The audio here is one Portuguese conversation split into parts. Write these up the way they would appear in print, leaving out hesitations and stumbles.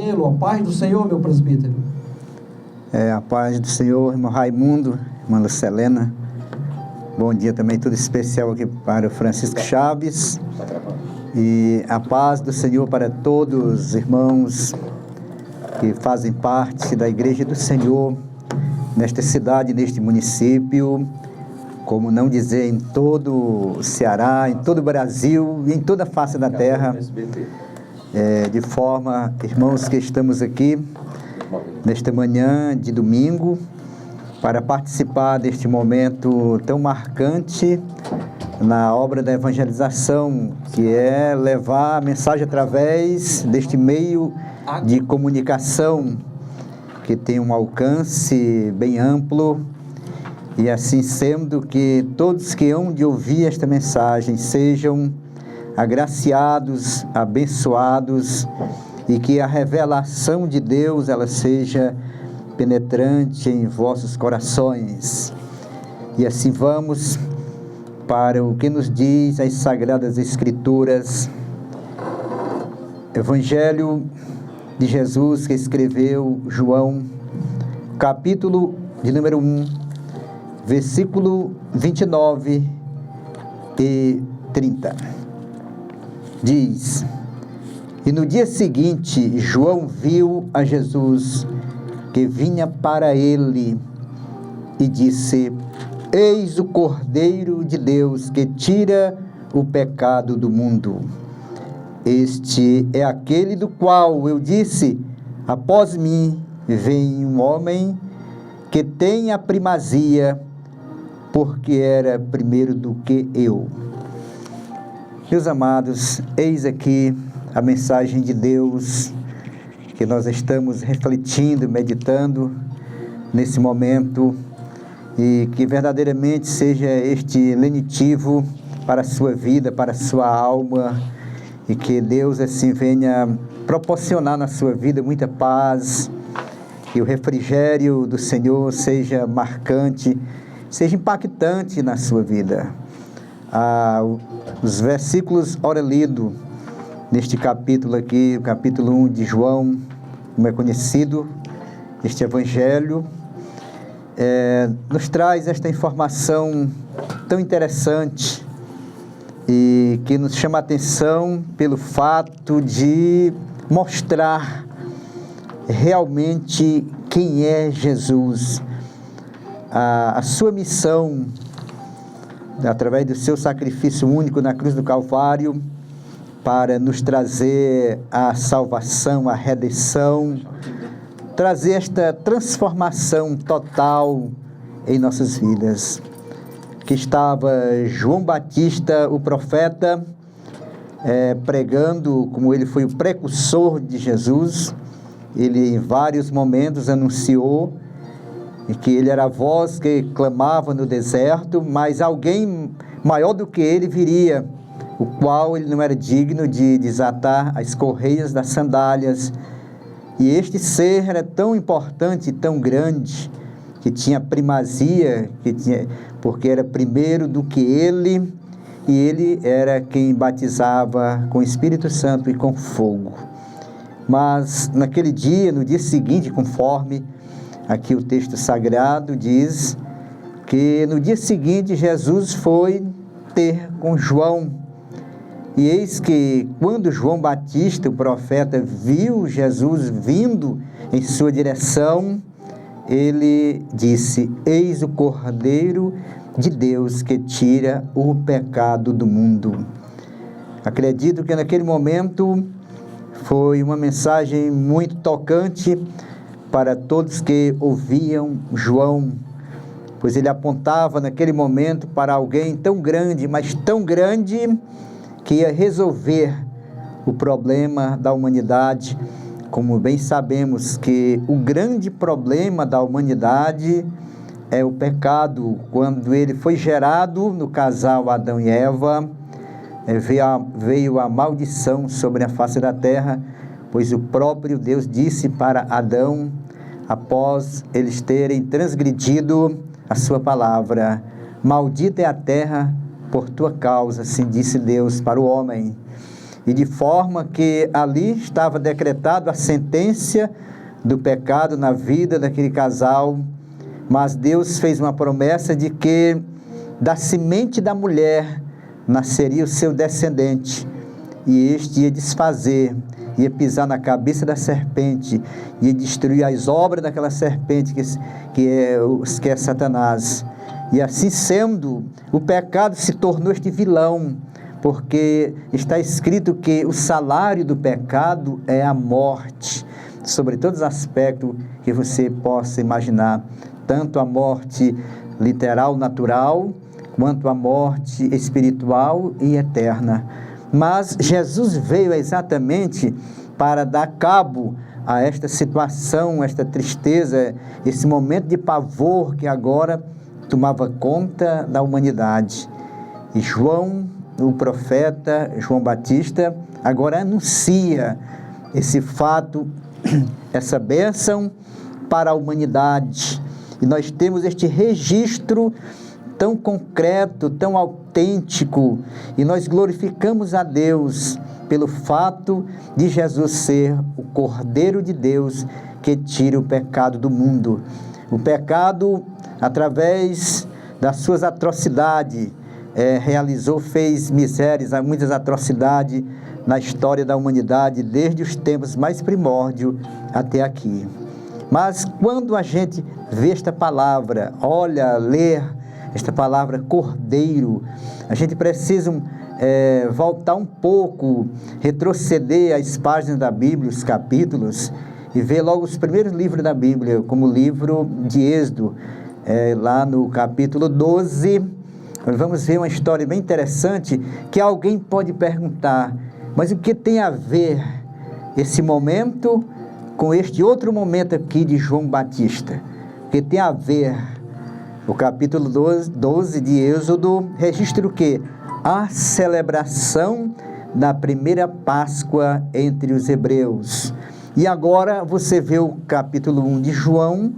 tê-lo. A paz do Senhor, meu presbítero. A paz do Senhor, irmão Raimundo, irmã Lucelena. Bom dia também, tudo especial aqui para o Francisco Chaves. E a paz do Senhor para todos os irmãos que fazem parte da Igreja do Senhor, nesta cidade, neste município, como não dizer, em todo o Ceará, em todo o Brasil e em toda a face da terra. De forma, irmãos, que estamos aqui nesta manhã de domingo para participar deste momento tão marcante na obra da evangelização, que é levar a mensagem através deste meio de comunicação que tem um alcance bem amplo, e assim sendo que todos que hão de ouvir esta mensagem sejam agraciados, abençoados, e que a revelação de Deus ela seja penetrante em vossos corações. E assim vamos para o que nos diz as Sagradas Escrituras. Evangelho de Jesus que escreveu João, capítulo de número 1, versículo 29 e 30. Diz: E no dia seguinte, João viu a Jesus que vinha para ele e disse: Eis o Cordeiro de Deus que tira o pecado do mundo. Este é aquele do qual eu disse: após mim vem um homem que tem a primazia, porque era primeiro do que eu. Meus amados, eis aqui a mensagem de Deus que nós estamos refletindo, meditando nesse momento, e que verdadeiramente seja este lenitivo para a sua vida, para a sua alma, e que Deus assim venha proporcionar na sua vida muita paz, que o refrigério do Senhor seja marcante, seja impactante na sua vida. Os versículos ora lido neste capítulo aqui, o capítulo 1 de João, como é conhecido, este evangelho, nos traz esta informação tão interessante e que nos chama a atenção pelo fato de mostrar realmente quem é Jesus, a sua missão, através do seu sacrifício único na cruz do Calvário, para nos trazer a salvação, a redenção, trazer esta transformação total em nossas vidas. Que estava João Batista, o profeta, pregando, como ele foi o precursor de Jesus. Ele em vários momentos anunciou que ele era a voz que clamava no deserto, mas alguém maior do que ele viria, o qual ele não era digno de desatar as correias das sandálias. E este ser era tão importante, tão grande, que tinha primazia, porque era primeiro do que ele, e ele era quem batizava com o Espírito Santo e com fogo. Mas naquele dia, no dia seguinte, conforme aqui o texto sagrado diz, que no dia seguinte Jesus foi ter com João. E eis que quando João Batista, o profeta, viu Jesus vindo em sua direção, ele disse: Eis o Cordeiro de Deus que tira o pecado do mundo. Acredito que naquele momento foi uma mensagem muito tocante para todos que ouviam João, pois ele apontava naquele momento para alguém tão grande, mas tão grande, que ia resolver o problema da humanidade. Como bem sabemos que o grande problema da humanidade é o pecado. Quando ele foi gerado no casal Adão e Eva, veio a maldição sobre a face da terra, pois o próprio Deus disse para Adão, após eles terem transgredido a sua palavra: maldita é a terra por tua causa, assim disse Deus para o homem. e de forma que ali estava decretado a sentença do pecado na vida daquele casal, mas Deus fez uma promessa de que da semente da mulher nasceria o seu descendente, e este ia desfazer, ia pisar na cabeça da serpente, ia destruir as obras daquela serpente que é Satanás. E assim sendo, o pecado se tornou este vilão, porque está escrito que o salário do pecado é a morte, sobre todos os aspectos que você possa imaginar, tanto a morte literal, natural, quanto a morte espiritual e eterna. Mas Jesus veio exatamente para dar cabo a esta situação, esta tristeza, esse momento de pavor que agora tomava conta da humanidade. E João, o profeta João Batista, agora anuncia esse fato, essa bênção para a humanidade. E nós temos este registro tão concreto, tão autêntico, e nós glorificamos a Deus pelo fato de Jesus ser o Cordeiro de Deus que tira o pecado do mundo. O pecado, através das suas atrocidades, fez misérias, muitas atrocidades na história da humanidade, desde os tempos mais primórdios até aqui. Mas quando a gente vê esta palavra, lê esta palavra Cordeiro, a gente precisa voltar um pouco, retroceder as páginas da Bíblia, os capítulos, e ver logo os primeiros livros da Bíblia, como o livro de Êxodo, lá no capítulo 12, vamos ver uma história bem interessante, que alguém pode perguntar, mas o que tem a ver esse momento com este outro momento aqui de João Batista? O que tem a ver? O capítulo 12 de Êxodo registra o quê? A celebração da primeira Páscoa entre os hebreus. E agora você vê o capítulo 1 de João,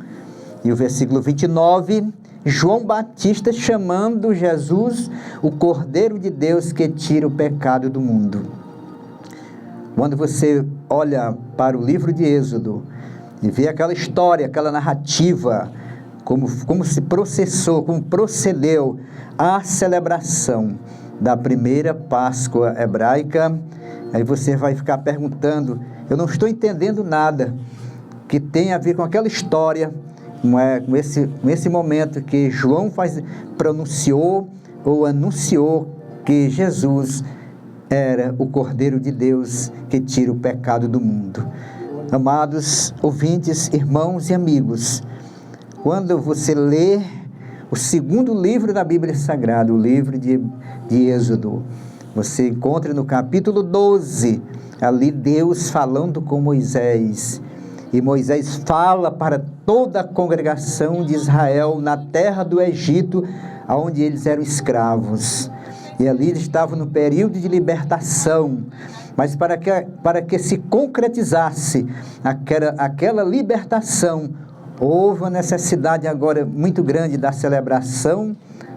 e o versículo 29, João Batista chamando Jesus o Cordeiro de Deus que tira o pecado do mundo. Quando você olha para o livro de Êxodo e vê aquela história, aquela narrativa, como se processou, como procedeu a celebração da primeira Páscoa hebraica, aí você vai ficar perguntando, eu não estou entendendo nada que tem a ver com aquela história, com esse momento que João pronunciou ou anunciou que Jesus era o Cordeiro de Deus que tira o pecado do mundo. Amados ouvintes, irmãos e amigos, quando você lê o segundo livro da Bíblia Sagrada, o livro de Êxodo, você encontra no capítulo 12, ali Deus falando com Moisés, e Moisés fala para toda a congregação de Israel na terra do Egito, onde eles eram escravos, e ali eles estavam no período de libertação, mas para que se concretizasse aquela libertação, houve uma necessidade agora muito grande da celebração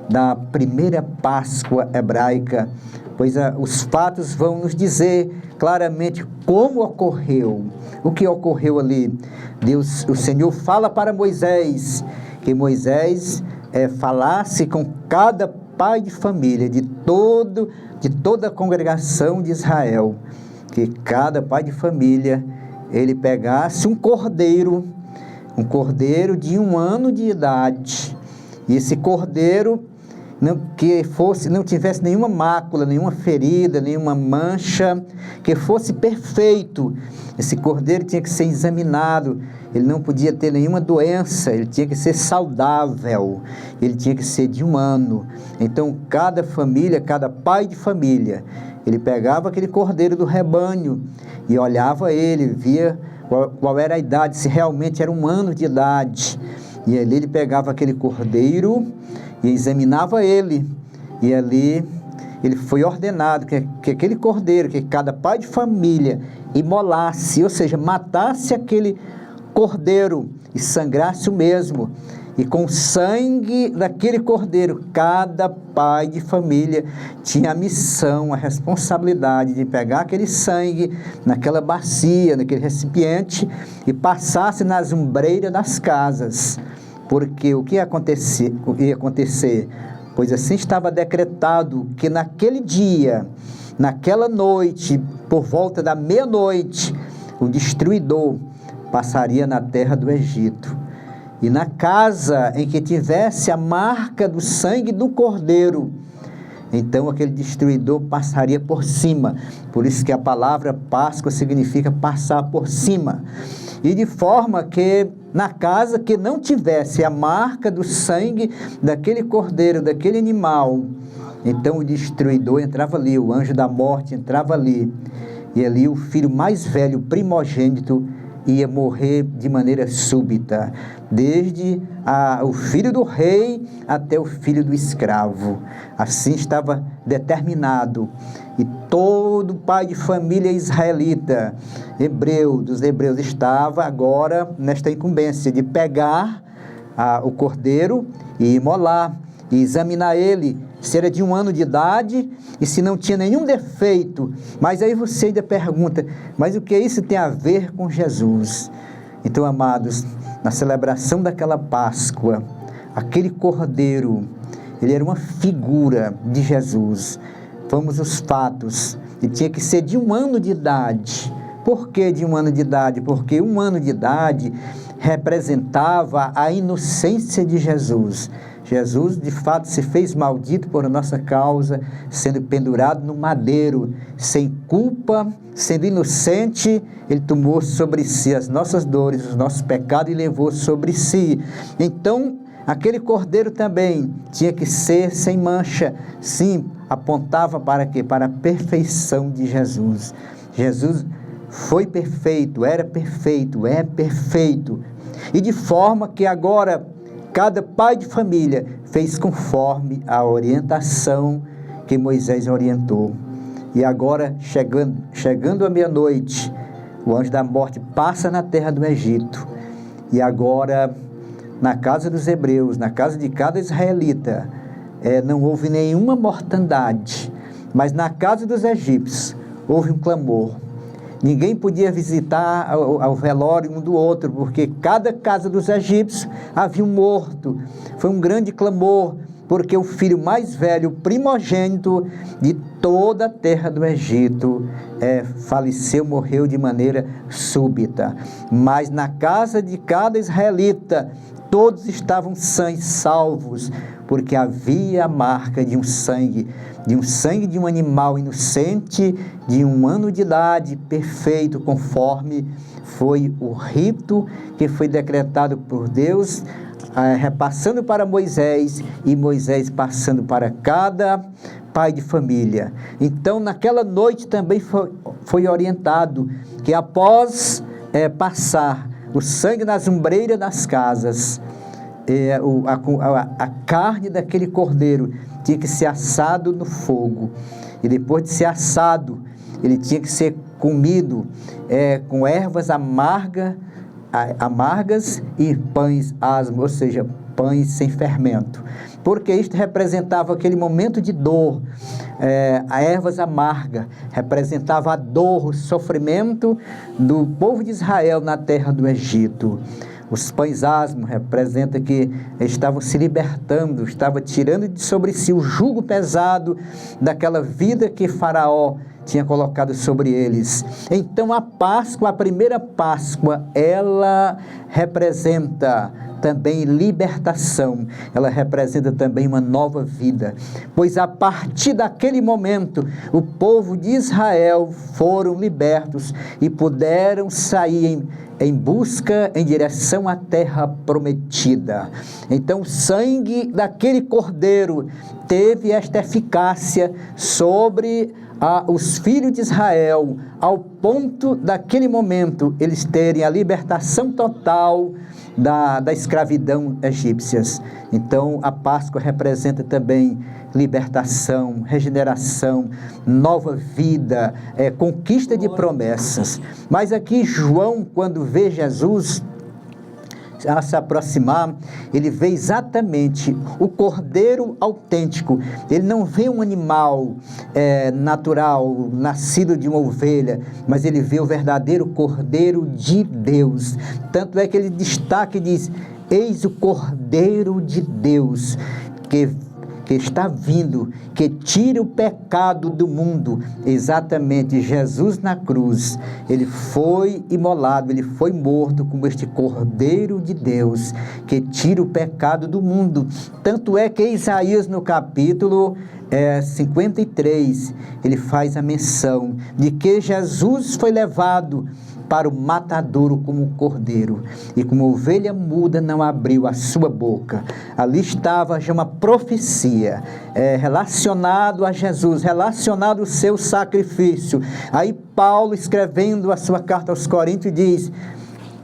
da primeira Páscoa hebraica, pois os fatos vão nos dizer claramente como ocorreu, o que ocorreu ali. O Senhor fala para Moisés, que Moisés falasse com cada pai de família, de toda a congregação de Israel, que cada pai de família, ele pegasse um cordeiro de 1 ano de idade, e esse cordeiro não tivesse nenhuma mácula, nenhuma ferida, nenhuma mancha, que fosse perfeito. Esse cordeiro tinha que ser examinado, ele não podia ter nenhuma doença, ele tinha que ser saudável, ele tinha que ser de 1 ano. Então cada família, cada pai de família, ele pegava aquele cordeiro do rebanho e olhava ele, via qual era a idade, se realmente era 1 ano de idade, e ali ele pegava aquele cordeiro e examinava ele, e ali ele foi ordenado que aquele cordeiro, que cada pai de família imolasse, ou seja, matasse aquele cordeiro e sangrasse o mesmo, E com o sangue daquele cordeiro, cada pai de família tinha a missão, a responsabilidade de pegar aquele sangue naquela bacia, naquele recipiente e passasse nas ombreiras das casas. Porque o que ia acontecer? Pois assim estava decretado que naquele dia, naquela noite, por volta da meia-noite, o destruidor passaria na terra do Egito. E na casa em que tivesse a marca do sangue do cordeiro, então aquele destruidor passaria por cima. Por isso que a palavra Páscoa significa passar por cima. E de forma que na casa que não tivesse a marca do sangue daquele cordeiro, daquele animal, então o destruidor entrava ali, o anjo da morte entrava ali. E ali o filho mais velho, primogênito, ia morrer de maneira súbita, desde o filho do rei até o filho do escravo. Assim estava determinado. E todo pai de família israelita, dos hebreus, estava agora nesta incumbência de pegar o cordeiro e imolar, e examinar ele, se era de 1 ano de idade e se não tinha nenhum defeito. Mas aí você ainda pergunta, mas o que isso tem a ver com Jesus? Então, amados, na celebração daquela Páscoa, aquele cordeiro, ele era uma figura de Jesus. Vamos aos fatos. E tinha que ser de 1 ano de idade. Por que de 1 ano de idade? Porque 1 ano de idade representava a inocência de Jesus. Jesus, de fato, se fez maldito por nossa causa, sendo pendurado no madeiro, sem culpa, sendo inocente, ele tomou sobre si as nossas dores, os nossos pecados e levou sobre si. Então, aquele cordeiro também tinha que ser sem mancha. Sim, apontava para quê? Para a perfeição de Jesus. Jesus foi perfeito, era perfeito, é perfeito. E de forma que agora cada pai de família fez conforme a orientação que Moisés orientou. E agora, chegando à meia-noite, o anjo da morte passa na terra do Egito. E agora, na casa dos hebreus, na casa de cada israelita, não houve nenhuma mortandade. Mas na casa dos egípcios, houve um clamor. Ninguém podia visitar ao velório um do outro, porque cada casa dos egípcios havia um morto. Foi um grande clamor, porque o filho mais velho, primogênito de toda a terra do Egito, faleceu, morreu de maneira súbita. Mas na casa de cada israelita, todos estavam sãos, salvos, porque havia a marca de um sangue de um animal inocente, de 1 ano de idade, perfeito, conforme foi o rito que foi decretado por Deus, repassando para Moisés, e Moisés passando para cada pai de família. Então, naquela noite também foi orientado que após passar o sangue nas ombreiras das casas, a carne daquele cordeiro tinha que ser assado no fogo, e depois de ser assado, ele tinha que ser comido com ervas amargas e pães asmos, ou seja, pães sem fermento, porque isto representava aquele momento de dor. A ervas amargas representava a dor, o sofrimento do povo de Israel na terra do Egito. Os pães asmos representam que estavam se libertando, estavam tirando de sobre si o jugo pesado daquela vida que Faraó tinha colocado sobre eles. Então a Páscoa, a primeira Páscoa, ela representa também libertação, ela representa também uma nova vida, pois a partir daquele momento, o povo de Israel foram libertos e puderam sair em busca, em direção à terra prometida. Então o sangue daquele cordeiro teve esta eficácia sobre os filhos de Israel, ao ponto daquele momento eles terem a libertação total da escravidão egípcias. Então a Páscoa representa também libertação, regeneração, nova vida, conquista de promessas. Mas aqui João, quando vê Jesus a se aproximar, ele vê exatamente o cordeiro autêntico. Ele não vê um animal natural, nascido de uma ovelha, mas ele vê o verdadeiro cordeiro de Deus. Tanto é que ele destaca e diz: eis o cordeiro de Deus que está vindo, que tira o pecado do mundo. Exatamente, Jesus na cruz, ele foi imolado, ele foi morto como este cordeiro de Deus, que tira o pecado do mundo. Tanto é que Isaías, no capítulo 53, ele faz a menção de que Jesus foi levado para o matadouro como cordeiro, e como ovelha muda não abriu a sua boca. Ali estava já uma profecia relacionado a Jesus, relacionado ao seu sacrifício. Aí Paulo, escrevendo a sua carta aos Coríntios, diz: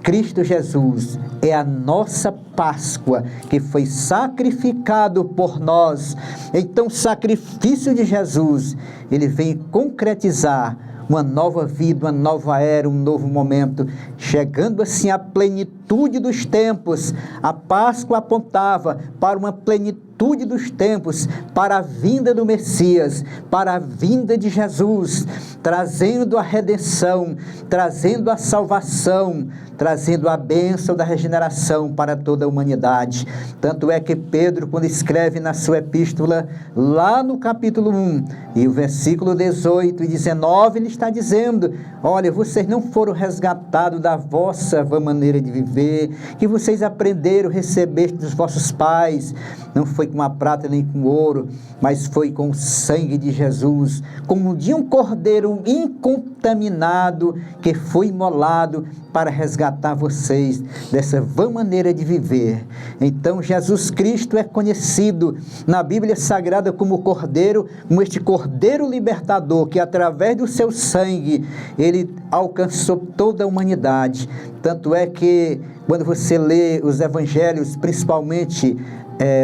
Cristo Jesus é a nossa Páscoa, que foi sacrificado por nós. Então o sacrifício de Jesus, ele vem concretizar uma nova vida, uma nova era, um novo momento, chegando assim à plenitude dos tempos. A Páscoa apontava para uma plenitude dos tempos, para a vinda do Messias, para a vinda de Jesus, trazendo a redenção, trazendo a salvação, trazendo a bênção da regeneração para toda a humanidade. Tanto é que Pedro, quando escreve na sua epístola, lá no capítulo 1, e o versículo 18 e 19, ele está dizendo: olha, vocês não foram resgatados da vossa maneira de viver, que vocês aprenderam, receberam dos vossos pais, não foi com a prata nem com ouro, mas foi com o sangue de Jesus, como de um cordeiro incontaminado, que foi imolado para resgatar vocês dessa vã maneira de viver. Então Jesus Cristo é conhecido na Bíblia Sagrada como Cordeiro, como este Cordeiro libertador, que através do seu sangue, ele alcançou toda a humanidade. Tanto é que quando você lê os evangelhos, principalmente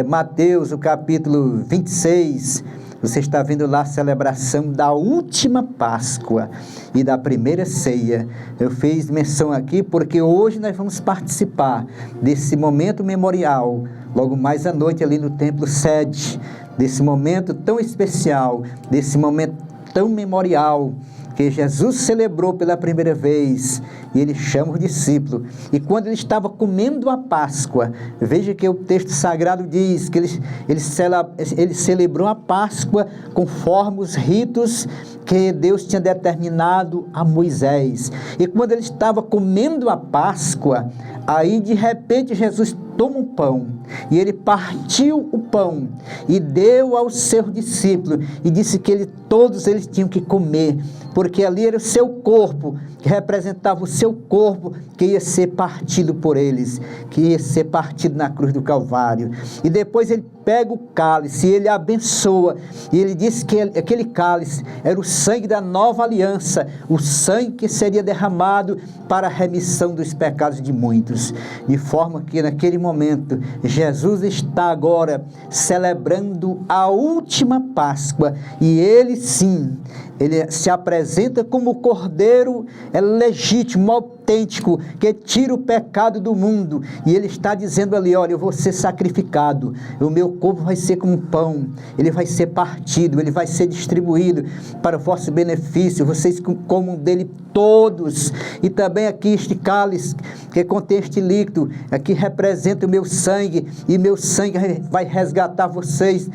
Mateus, o capítulo 26, você está vendo lá a celebração da última Páscoa e da primeira ceia. Eu fiz menção aqui porque hoje nós vamos participar desse momento memorial, logo mais à noite ali no templo sede, desse momento tão especial, desse momento tão memorial, que Jesus celebrou pela primeira vez, e ele chama os discípulos. E quando ele estava comendo a Páscoa, veja que o texto sagrado diz que ele celebrou a Páscoa conforme os ritos que Deus tinha determinado a Moisés. E quando ele estava comendo a Páscoa, aí de repente Jesus toma um pão, e ele partiu o pão e deu aos seus discípulos, e disse que todos eles tinham que comer, porque ali era o seu corpo, que representava o seu corpo, que ia ser partido por eles, que ia ser partido na cruz do Calvário. E depois ele pega o cálice, e ele abençoa, e ele disse que aquele cálice era o sangue da nova aliança, o sangue que seria derramado para a remissão dos pecados de muitos, de forma que naquele momento Jesus está agora celebrando a última Páscoa, e ele sim, ele se apresenta como o Cordeiro legítimo, autêntico, que tira o pecado do mundo, e ele está dizendo ali: olha, eu vou ser sacrificado, o meu corpo vai ser como um pão, ele vai ser partido, ele vai ser distribuído para o vosso benefício, vocês comam dele todos. E também aqui este cálice, que contém este líquido, aqui representa o meu sangue, e meu sangue vai resgatar vocês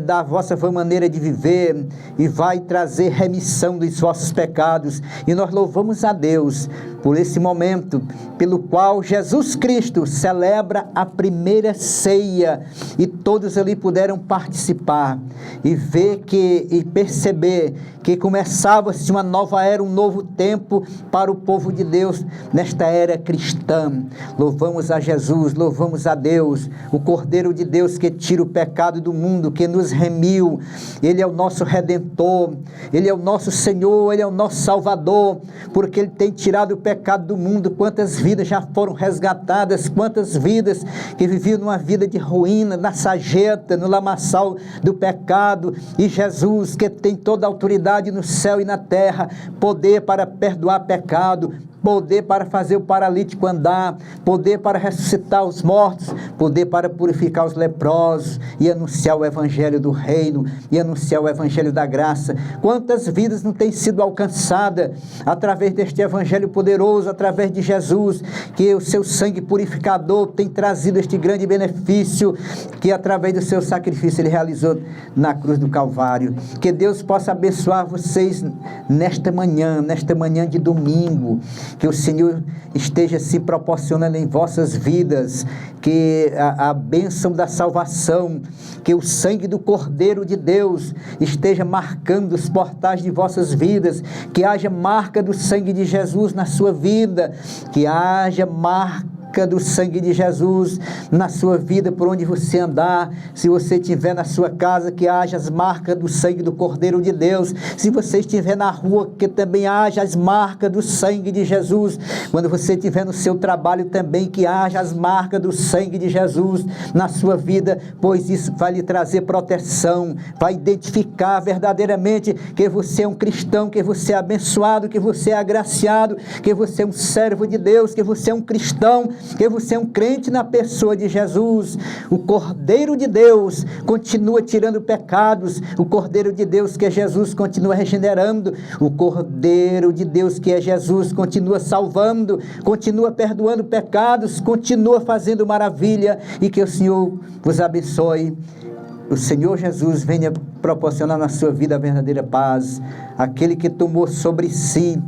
da vossa maneira de viver, e vai trazer remissão dos vossos pecados. E nós louvamos a Deus por esse momento, pelo qual Jesus Cristo celebra a primeira ceia, e todos ali puderam participar, e ver e perceber que começava-se uma nova era, um novo tempo para o povo de Deus, nesta era cristã. Louvamos a Jesus, louvamos a Deus, o Cordeiro de Deus que tira o pecado do mundo, que nos remiu. Ele é o nosso Redentor, Ele é o nosso Senhor, Ele é o nosso Salvador, porque Ele tem tirado o pecado do mundo. Quantas vidas já foram resgatadas, quantas vidas que viviam numa vida de ruína, na sarjeta, no lamaçal do pecado, e Jesus, que tem toda a autoridade no céu e na terra, poder para perdoar pecado, poder para fazer o paralítico andar, poder para ressuscitar os mortos, poder para purificar os leprosos e anunciar o evangelho do reino e anunciar o evangelho da graça. Quantas vidas não têm sido alcançadas através deste evangelho poderoso, através de Jesus, que o seu sangue purificador tem trazido este grande benefício, que através do seu sacrifício ele realizou na cruz do Calvário. Que Deus possa abençoar vocês nesta manhã de domingo, que o Senhor esteja se proporcionando em vossas vidas, que a bênção da salvação, que o sangue do Cordeiro de Deus esteja marcando os portais de vossas vidas, que haja marca do sangue de Jesus na sua vida, que haja marca do sangue de Jesus na sua vida, por onde você andar. Se você estiver na sua casa, que haja as marcas do sangue do Cordeiro de Deus. Se você estiver na rua, que também haja as marcas do sangue de Jesus. Quando você estiver no seu trabalho também, que haja as marcas do sangue de Jesus na sua vida, pois isso vai lhe trazer proteção, vai identificar verdadeiramente que você é um cristão, que você é abençoado, que você é agraciado, que você é um servo de Deus, que você é um cristão, que você é um crente na pessoa de Jesus. O Cordeiro de Deus continua tirando pecados, o Cordeiro de Deus que é Jesus continua regenerando, o Cordeiro de Deus que é Jesus continua salvando, continua perdoando pecados, continua fazendo maravilha, e que o Senhor vos abençoe. O Senhor Jesus venha proporcionar na sua vida a verdadeira paz, aquele que tomou sobre si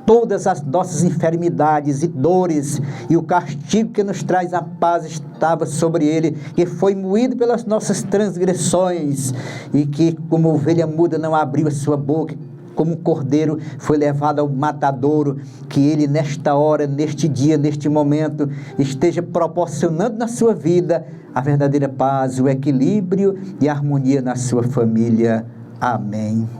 todas as nossas enfermidades e dores, e o castigo que nos traz a paz estava sobre ele, que foi moído pelas nossas transgressões, e que como ovelha muda não abriu a sua boca, como um cordeiro foi levado ao matadouro. Que ele nesta hora, neste dia, neste momento, esteja proporcionando na sua vida a verdadeira paz, o equilíbrio e a harmonia na sua família. Amém.